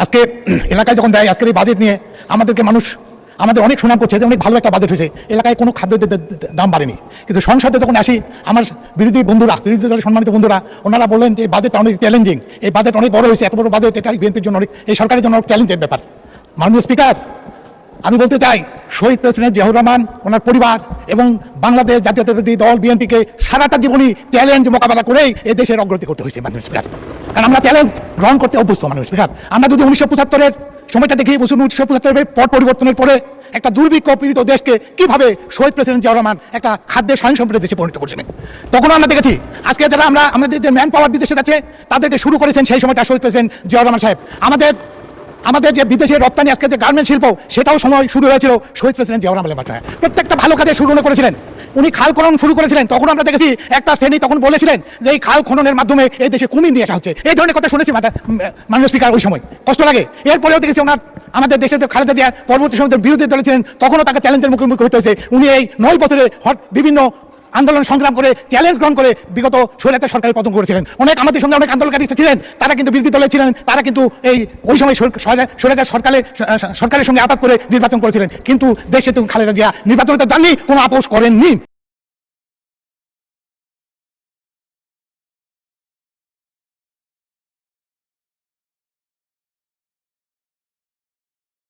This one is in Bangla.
আজকে এলাকায় যখন দেয় আজকের এই বাজেট নিয়ে আমাদেরকে মানুষ আমাদের অনেক সুনাম করছে যে অনেক ভালো একটা বাজেট হয়েছে, এলাকায় কোনো খাদ্যের দাম বাড়েনি। কিন্তু সংসদে যখন আসি আমার বিরোধী দলের সম্মানিত বন্ধুরা ওনারা বললেন যে এই বাজেটটা অনেক চ্যালেঞ্জিং, এই বাজেট অনেক বড় হয়েছে, এত বড় বাজেট এটা বিএনপির জন্য অনেক, এই সরকারের জন্য অনেক চ্যালেঞ্জের ব্যাপার। মাননীয় স্পিকার, আমি বলতে চাই শহীদ প্রেসিডেন্ট জিয়াউর রহমান, ওনার পরিবার এবং বাংলাদেশ জাতীয়তাবাদী দল বিএনপিকে সারাটা জীবনই চ্যালেঞ্জ মোকাবেলা করেই এই দেশের অগ্রগতি করতে হয়েছে মাননীয় স্পিকার। কারণ আমরা চ্যালেঞ্জ গ্রহণ করতে অভ্যস্ত মাননীয় স্পিকার। আমরা যদি 1975-এর সময়টা দেখি, 1975-এর পট পরিবর্তনের পরে একটা দুর্ভিক্ষ পীড়িত দেশকে কিভাবে শহীদ প্রেসিডেন্ট জিয়াউর রহমান একটা খাদ্যের স্বয়ংসম্পূর্ণ দেশে পরিণত করছেন, তখন আমরা দেখেছি। আজকে যারা আমাদের যে ম্যান পাওয়ার বিদেশে যাচ্ছে তাদেরকে শুরু করেছেন সেই সময়টা শহীদ প্রেসিডেন্ট জিয়াউর রহমান সাহেব। আমাদের যে বিদেশে রপ্তানি আজকে যে গার্মেন্ট শিল্প, সেটাও সময় শুরু হয়েছিল শহীদ প্রেসিডেন্ট জিয়াউর রহমানের মাধ্যমে। প্রত্যেকটা ভালো কাজে শুরু করেছিলেন উনি, খাল খনন শুরু করেছিলেন। তখন আমরা দেখেছি একটা শ্রেণী তখন বলেছিলেন যে এই খাল খননের মাধ্যমে এই দেশে কুমির নিয়ে আসা হচ্ছে, এই ধরনের কথা শুনেছি মাননীয় স্পিকার। ওই সময় কষ্ট লাগে। এরপরেও দেখেছি ওনার আমাদের দেশে খালেদা জিয়া পরবর্তী সময় বিরোধী দলে ছিলেন, তখনও তাকে চ্যালেঞ্জের মুখোমুখি হতে হয়েছে। উনি এই 9 বছরে বিভিন্ন আন্দোলন সংগ্রাম করে চ্যালেঞ্জ গ্রহণ করে বিগত স্বৈরাচার সরকারের পতন করেছিলেন। অনেক আমাদের সঙ্গে অনেক আন্দোলনকারী ছিলেন, তারা কিন্তু বিরোধী দলে ছিলেন, তারা কিন্তু ওই সময় স্বৈরাচার সরকারের সঙ্গে আঘাত করে নির্বাচন করেছিলেন। কিন্তু দেশে খালেদা জিয়া নির্বাচনে তো জাননি কোনো আপোষ করেননি।